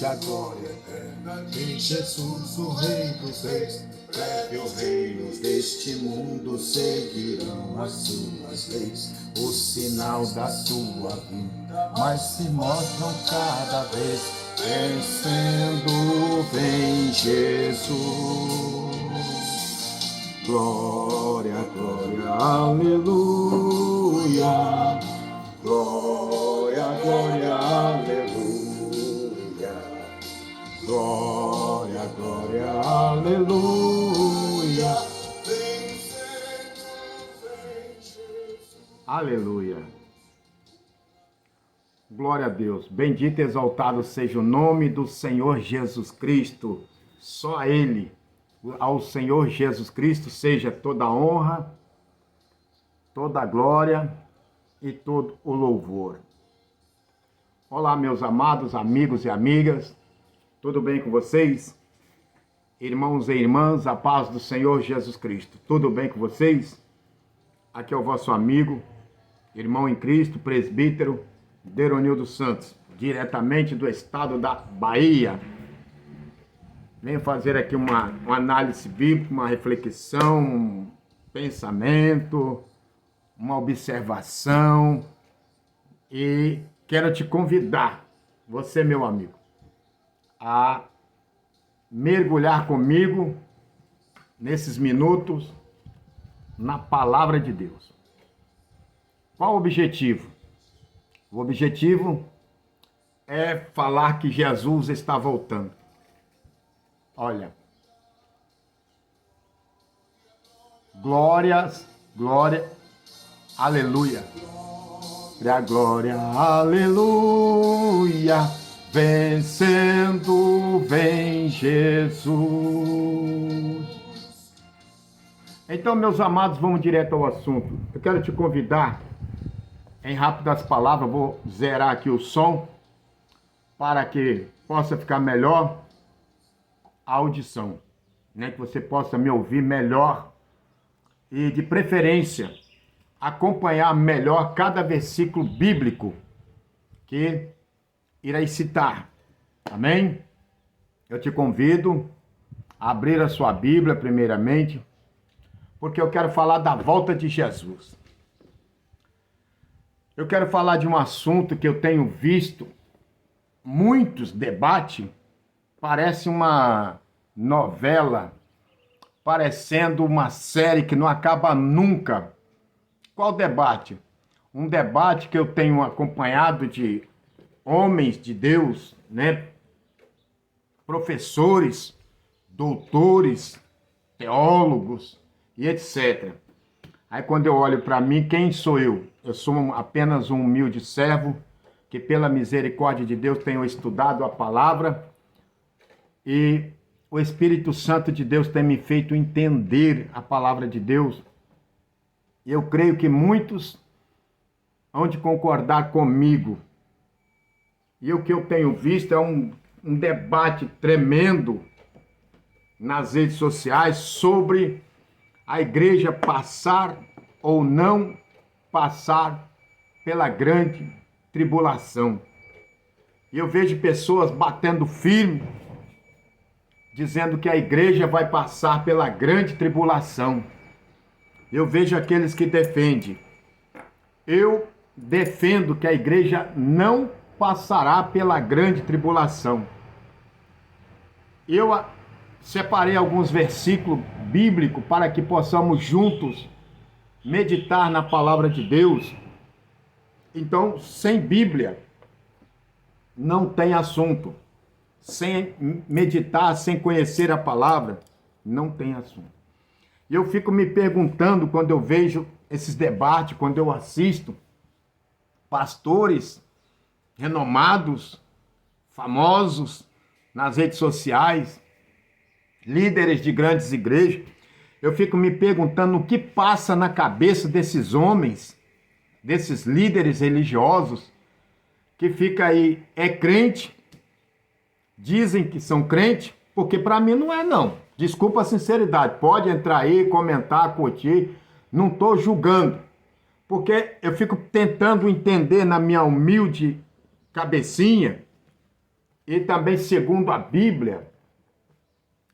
existe a glória eterna de Jesus, o Rei dos Reis. Breve os reinos deste mundo seguirão as suas leis. O sinal da sua vinda mais se mostram cada vez. Vencendo vem Jesus. Glória, glória, aleluia. Glória, glória, aleluia. Glória, glória, aleluia. Aleluia. Glória a Deus. Bendito e exaltado seja o nome do Senhor Jesus Cristo. Só a Ele, ao Senhor Jesus Cristo, seja toda a honra, toda a glória e todo o louvor. Olá, meus amados amigos e amigas. Tudo bem com vocês? Irmãos e irmãs, a paz do Senhor Jesus Cristo. Tudo bem com vocês? Aqui é o vosso amigo, irmão em Cristo, presbítero Deronildo Santos, diretamente do estado da Bahia. Venho fazer aqui uma análise bíblica, uma reflexão, um pensamento, uma observação, e quero te convidar, você, meu amigo, a mergulhar comigo nesses minutos na palavra de Deus. Qual o objetivo? O objetivo é falar que Jesus está voltando. Olha, glórias, glória, aleluia. Glória, aleluia. Vencendo vem Jesus. Então, meus amados, vamos direto ao assunto. Eu quero te convidar, em rápidas palavras, vou zerar aqui o som, para que possa ficar melhor a audição, né? Que você possa me ouvir melhor e, de preferência, acompanhar melhor cada versículo bíblico que irei citar. Amém? Eu te convido a abrir a sua Bíblia primeiramente, porque eu quero falar da volta de Jesus. Eu quero falar de um assunto que eu tenho visto muitos debates, parece uma novela, parecendo uma série que não acaba nunca. Qual debate? Um debate que eu tenho acompanhado de homens de Deus, né? Professores, doutores, teólogos e etc. Aí quando eu olho para mim, quem sou eu? Eu sou apenas um humilde servo que pela misericórdia de Deus tenho estudado a palavra e o Espírito Santo de Deus tem me feito entender a palavra de Deus. E eu creio que muitos hão de concordar comigo. E o que eu tenho visto é um debate tremendo nas redes sociais sobre a igreja passar ou não passar pela grande tribulação. E eu vejo pessoas batendo firme, dizendo que a igreja vai passar pela grande tribulação. Eu vejo aqueles que defendem. Eu defendo que a igreja não passará pela grande tribulação. Eu separei alguns versículos bíblicos para que possamos juntos meditar na palavra de Deus. Então, sem Bíblia, não tem assunto. Sem meditar, sem conhecer a palavra, não tem assunto. E eu fico me perguntando, quando eu vejo esses debates, quando eu assisto pastores renomados, famosos nas redes sociais, líderes de grandes igrejas, eu fico me perguntando o que passa na cabeça desses homens, desses líderes religiosos, que fica aí, é crente, dizem que são crente, porque para mim não é não. Desculpa a sinceridade, pode entrar aí, comentar, curtir, não estou julgando, porque eu fico tentando entender na minha humilde cabecinha e também segundo a Bíblia,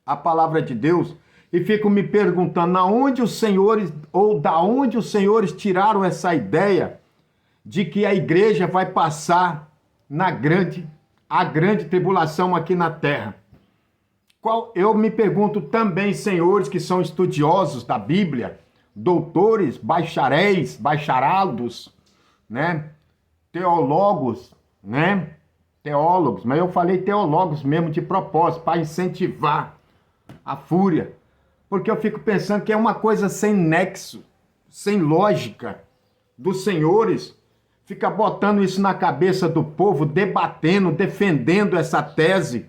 a palavra de Deus, e fico me perguntando aonde os senhores, ou da onde os senhores tiraram essa ideia de que a igreja vai passar a grande tribulação aqui na terra. Eu me pergunto também, senhores que são estudiosos da Bíblia, doutores, bacharéis, bacharados, né? Teólogos, né? Teólogos, mas eu falei teólogos mesmo de propósito, para incentivar a fúria, porque eu fico pensando que é uma coisa sem nexo, sem lógica dos senhores, fica botando isso na cabeça do povo, debatendo, defendendo essa tese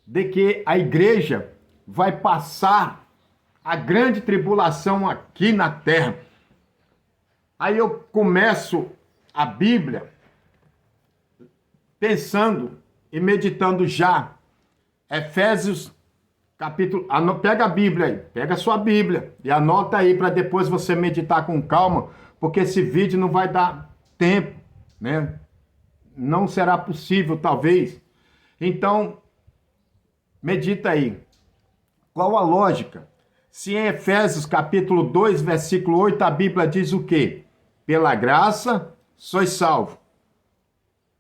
de que a igreja vai passar a grande tribulação aqui na terra. Aí eu começo a Bíblia pensando e meditando já. Efésios capítulo... Pega a Bíblia aí, pega a sua Bíblia e anota aí para depois você meditar com calma, porque esse vídeo não vai dar tempo, né? Não será possível, talvez. Então, medita aí. Qual a lógica? Se em Efésios capítulo 2, versículo 8, a Bíblia diz o quê? Pela graça sois salvos.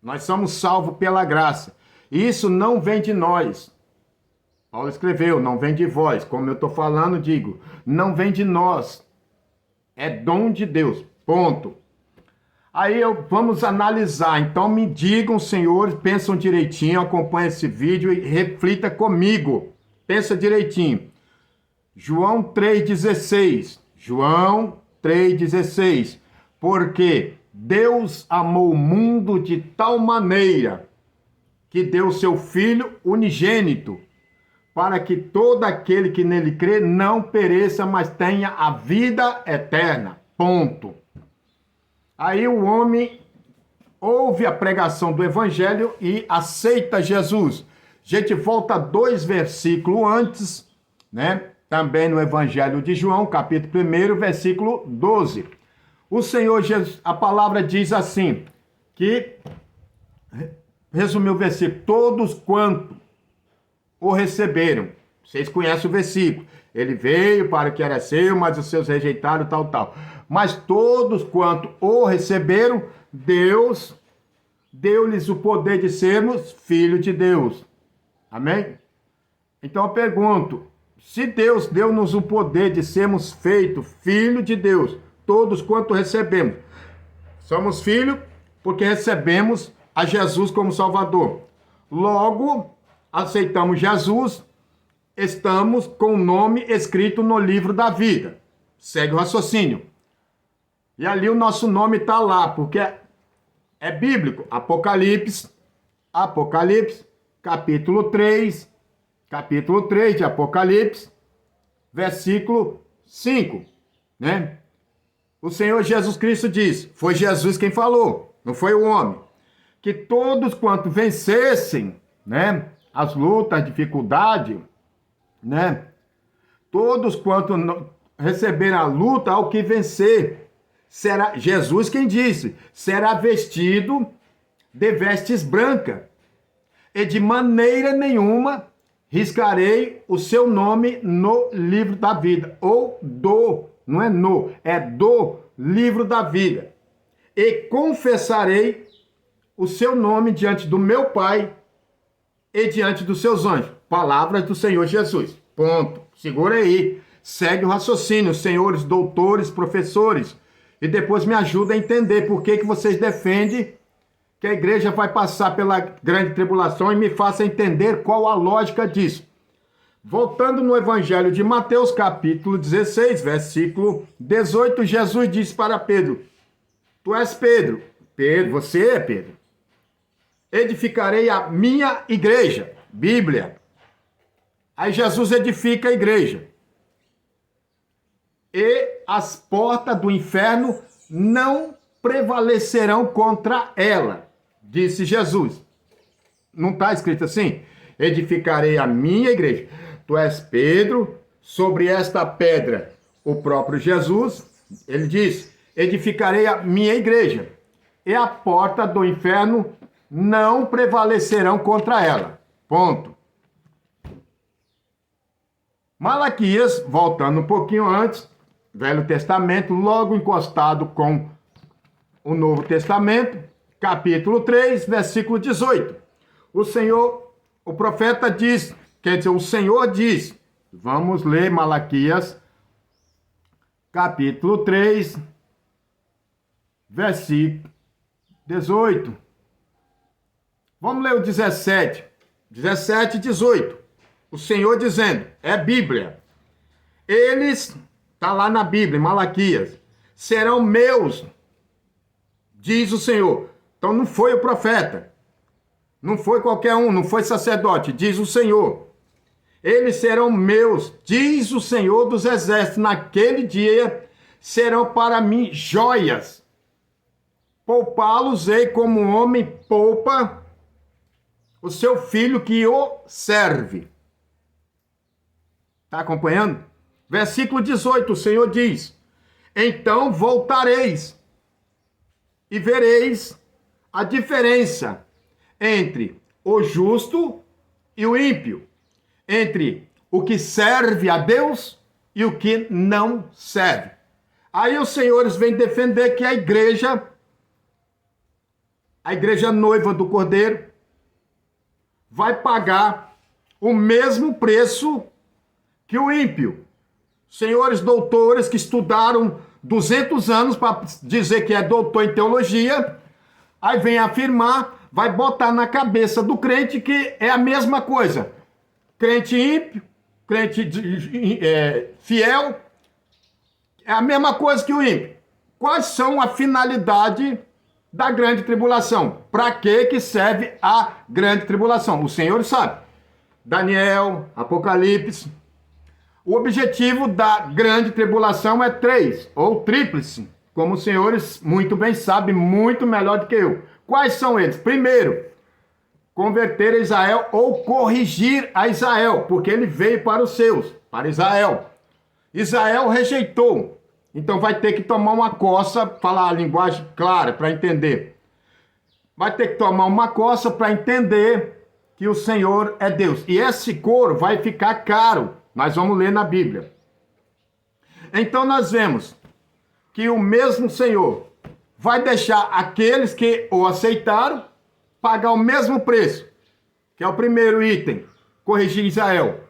Nós somos salvos pela graça. E isso não vem de nós. Paulo escreveu, não vem de vós. Como eu estou falando, digo, não vem de nós. É dom de Deus. Ponto. Aí vamos analisar. Então me digam, senhores, pensam direitinho, acompanha esse vídeo e reflita comigo. Pensa direitinho. João 3,16. João 3,16. Porque Deus amou o mundo de tal maneira que deu seu Filho unigênito, para que todo aquele que nele crê não pereça, mas tenha a vida eterna. Ponto. Aí o homem ouve a pregação do Evangelho e aceita Jesus. A gente volta 2 versículos antes, né? Também no Evangelho de João, capítulo 1, versículo 12. O Senhor Jesus, a palavra diz assim, que, resumiu o versículo, todos quanto o receberam. Vocês conhecem o versículo. Ele veio para o que era seu, mas os seus rejeitaram, tal. Mas todos quanto o receberam, Deus deu-lhes o poder de sermos filhos de Deus. Amém? Então eu pergunto, se Deus deu-nos o poder de sermos feitos filhos de Deus, todos quanto recebemos, somos filhos porque recebemos a Jesus como Salvador. Logo, aceitamos Jesus, estamos com o nome escrito no livro da vida. Segue o raciocínio. E ali o nosso nome está lá, porque é bíblico. Apocalipse, capítulo 3 de Apocalipse, versículo 5, né? O Senhor Jesus Cristo diz, foi Jesus quem falou, não foi o homem, que todos quanto vencessem, né, as lutas, a dificuldade, né, todos quanto receberem a luta, ao que vencer, será, Jesus quem disse, será vestido de vestes brancas, e de maneira nenhuma riscarei o seu nome no livro da vida, ou não é no, é do livro da vida, e confessarei o seu nome diante do meu Pai e diante dos seus anjos. Palavras do Senhor Jesus. Ponto. Segura aí. Segue o raciocínio, senhores doutores, professores, e depois me ajuda a entender por que vocês defendem que a igreja vai passar pela grande tribulação e me faça entender qual a lógica disso. Voltando no Evangelho de Mateus, capítulo 16, versículo 18, Jesus disse para Pedro, tu és Pedro. Pedro, você é Pedro. Edificarei a minha igreja. Bíblia. Aí Jesus edifica a igreja. E as portas do inferno não prevalecerão contra ela, disse Jesus. Não está escrito assim? Edificarei a minha igreja. Tu és Pedro, sobre esta pedra, o próprio Jesus, ele diz, edificarei a minha igreja, e a porta do inferno não prevalecerão contra ela. Ponto. Malaquias, voltando um pouquinho antes, Velho Testamento, logo encostado com o Novo Testamento, capítulo 3, versículo 18. O profeta diz, quer dizer, o Senhor diz, vamos ler Malaquias, capítulo 3, versículo 18. Vamos ler o 17 e 18. O Senhor dizendo, é Bíblia. Eles, está lá na Bíblia, em Malaquias, serão meus, diz o Senhor. Então não foi o profeta, não foi qualquer um, não foi sacerdote, diz o Senhor. Eles serão meus, diz o Senhor dos Exércitos. Naquele dia serão para mim joias. Poupá-los-ei como um homem poupa o seu filho que o serve. Está acompanhando? Versículo 18, o Senhor diz, então voltareis e vereis a diferença entre o justo e o ímpio, entre o que serve a Deus e o que não serve. Aí os senhores vêm defender que a igreja noiva do Cordeiro, vai pagar o mesmo preço que o ímpio. Senhores doutores que estudaram 200 anos para dizer que é doutor em teologia, aí vem afirmar, vai botar na cabeça do crente que é a mesma coisa. Crente ímpio, crente fiel, é a mesma coisa que o ímpio. Quais são a finalidade da grande tribulação? Para que serve a grande tribulação? O Senhor sabe. Daniel, Apocalipse. O objetivo da grande tribulação é 3, ou tríplice, como os senhores muito bem sabem, muito melhor do que eu. Quais são eles? Primeiro, converter a Israel ou corrigir a Israel, porque ele veio para os seus, para Israel. Israel rejeitou, então vai ter que tomar uma coça, falar a linguagem clara para entender. Vai ter que tomar uma coça para entender que o Senhor é Deus. E esse couro vai ficar caro. Nós vamos ler na Bíblia. Então nós vemos que o mesmo Senhor vai deixar aqueles que o aceitaram pagar o mesmo preço, que é o primeiro item, corrigir Israel.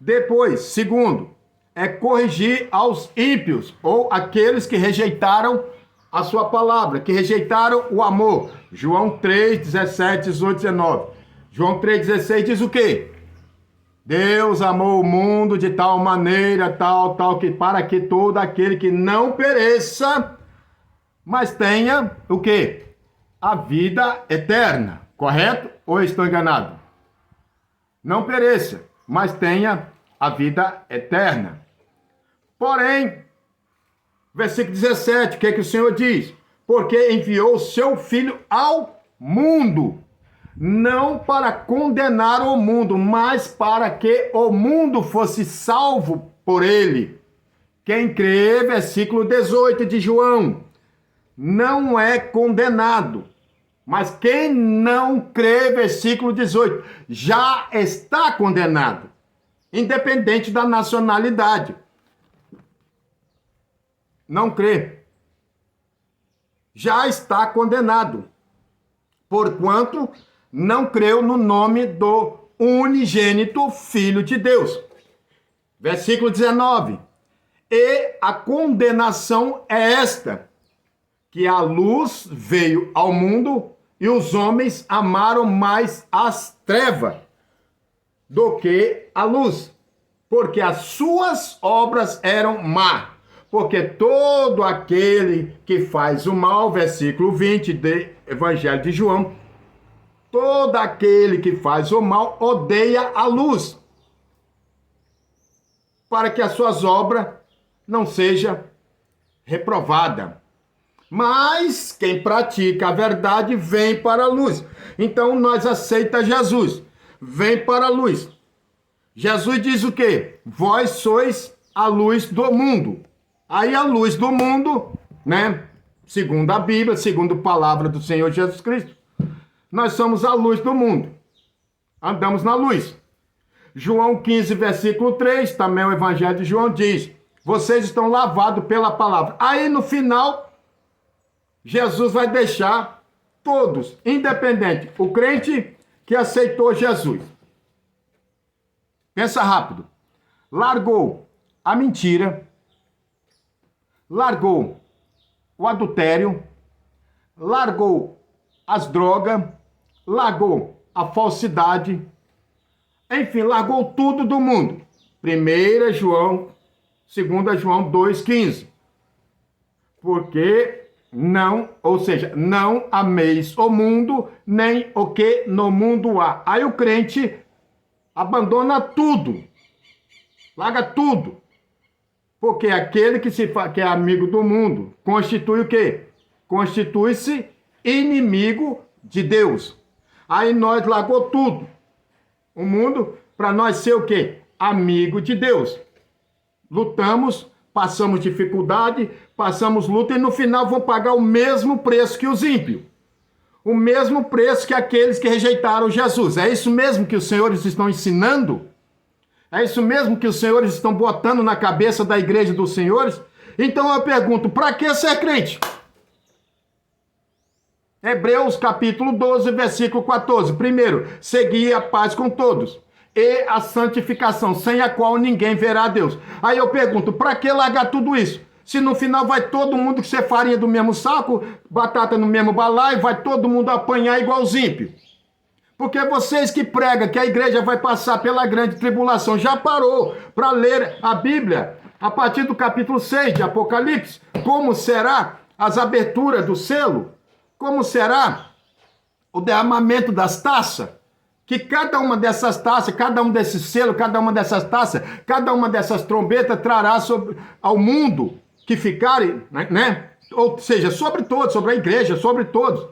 Depois, segundo, é corrigir aos ímpios, ou aqueles que rejeitaram a sua palavra, que rejeitaram o amor. João 3, 17, 18, 19. João 3, 16 diz o quê? Deus amou o mundo de tal maneira, tal, que para que todo aquele que não pereça, mas tenha o quê? A vida eterna, correto? Ou estou enganado? Não pereça, mas tenha a vida eterna. Porém, versículo 17, o que o Senhor diz? Porque enviou o seu Filho ao mundo, não para condenar o mundo, mas para que o mundo fosse salvo por ele. Quem crê, versículo 18 de João, não é condenado. Mas quem não crê, versículo 18, já está condenado, independente da nacionalidade. Não crê, já está condenado, porquanto não creu no nome do unigênito Filho de Deus. Versículo 19. E a condenação é esta, que a luz veio ao mundo e os homens amaram mais as trevas do que a luz, porque as suas obras eram más. Porque todo aquele que faz o mal, versículo 20 do Evangelho de João, todo aquele que faz o mal odeia a luz, para que as suas obras não sejam reprovadas. Mas quem pratica a verdade vem para a luz. Então nós aceitamos Jesus, vem para a luz. Jesus diz o quê? Vós sois a luz do mundo. Aí a luz do mundo, né? Segundo a Bíblia, segundo a palavra do Senhor Jesus Cristo, nós somos a luz do mundo. Andamos na luz. João 15, versículo 3, também o Evangelho de João diz: vocês estão lavados pela palavra. Aí no final, Jesus vai deixar todos, independente, o crente que aceitou Jesus. Pensa rápido. Largou a mentira, largou o adultério, largou as drogas, largou a falsidade, enfim, largou tudo do mundo. 1 João, 2 João 2,15. Porque não, ou seja, não ameis o mundo, nem o que no mundo há. Aí o crente abandona tudo, larga tudo. Porque aquele que é amigo do mundo constitui o quê? Constitui-se inimigo de Deus. Aí nós largou tudo. O mundo, para nós ser o quê? Amigo de Deus. Lutamos, passamos dificuldade, passamos luta e no final vão pagar o mesmo preço que os ímpios. O mesmo preço que aqueles que rejeitaram Jesus. É isso mesmo que os senhores estão ensinando? É isso mesmo que os senhores estão botando na cabeça da igreja dos senhores? Então eu pergunto, para que ser crente? Hebreus capítulo 12, versículo 14. Primeiro, seguir a paz com todos e a santificação, sem a qual ninguém verá a Deus. Aí eu pergunto, para que largar tudo isso? Se no final vai todo mundo ser farinha do mesmo saco, batata no mesmo balaio, vai todo mundo apanhar igual os ímpios. Porque vocês que pregam que a igreja vai passar pela grande tribulação, já parou para ler a Bíblia? A partir do capítulo 6 de Apocalipse, como será as aberturas do selo? Como será o derramamento das taças? Que cada uma dessas taças, cada um desses selos, cada uma dessas taças, cada uma dessas trombetas trará ao mundo que ficarem, né? Ou seja, sobre todos, sobre a igreja, sobre todos.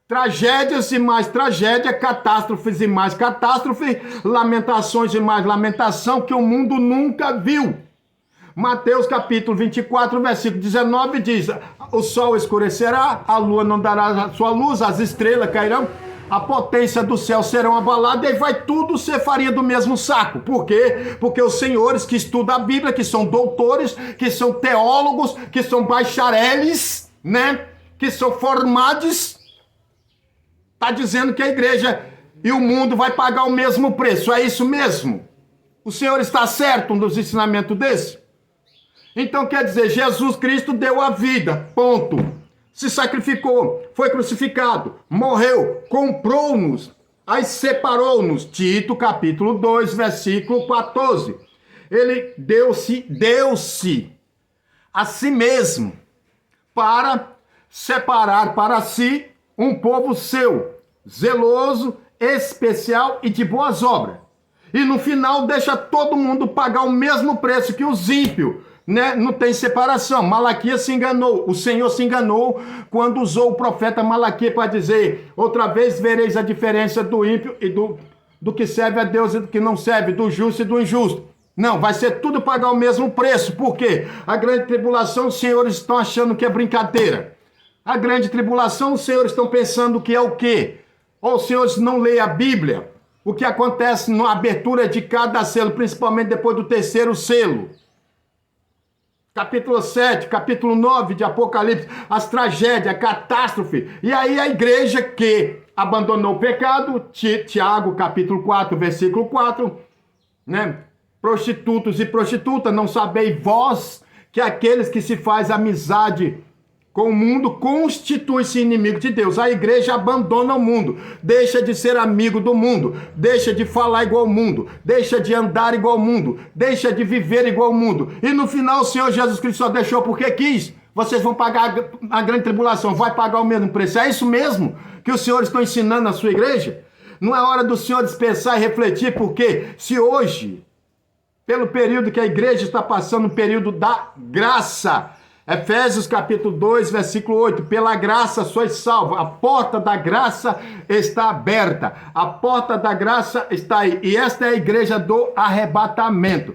Tragédias e mais tragédia, catástrofes e mais catástrofe, lamentações e mais lamentação que o mundo nunca viu. Mateus capítulo 24, versículo 19 diz: o sol escurecerá, a lua não dará a sua luz, as estrelas cairão, a potência do céu serão abaladas e vai tudo ser farinha do mesmo saco. Por quê? Porque os senhores que estudam a Bíblia, que são doutores, que são teólogos, que são bachareles, né? Que são formados, está dizendo que a igreja e o mundo vai pagar o mesmo preço. É isso mesmo? O senhor está certo nos ensinamentos desse? Então quer dizer, Jesus Cristo deu a vida, ponto. Se sacrificou, foi crucificado, morreu, comprou-nos, aí separou-nos. Tito capítulo 2, versículo 14. Ele deu-se a si mesmo para separar para si um povo seu, zeloso, especial e de boas obras. E no final deixa todo mundo pagar o mesmo preço que os ímpios, né? Não tem separação. Malaquias se enganou. O Senhor se enganou quando usou o profeta Malaquias para dizer: outra vez vereis a diferença do ímpio e do que serve a Deus e do que não serve, do justo e do injusto. Não, vai ser tudo pagar o mesmo preço. Por quê? A grande tribulação, os senhores estão achando que é brincadeira. A grande tribulação, os senhores estão pensando que é o quê? Ou os senhores não leem a Bíblia? O que acontece na abertura de cada selo, principalmente depois do terceiro selo. Capítulo 7, capítulo 9 de Apocalipse, as tragédias, a catástrofe. E aí a igreja que abandonou o pecado, Tiago capítulo 4, versículo 4, né? Prostitutos e prostitutas, não sabeis vós que aqueles que se faz amizade com o mundo constitui-se inimigo de Deus. A igreja abandona o mundo, deixa de ser amigo do mundo, deixa de falar igual ao mundo, deixa de andar igual ao mundo, deixa de viver igual ao mundo. E no final o Senhor Jesus Cristo só deixou porque quis. Vocês vão pagar a grande tribulação, vai pagar o mesmo preço. É isso mesmo que os senhores estão ensinando na sua igreja? Não é hora dos senhores pensar e refletir, porque se hoje, pelo período que a igreja está passando, o período da graça, Efésios capítulo 2, versículo 8, pela graça sois salvos, a porta da graça está aberta, a porta da graça está aí, e esta é a igreja do arrebatamento.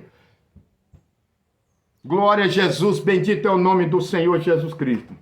Glória a Jesus, bendito é o nome do Senhor Jesus Cristo.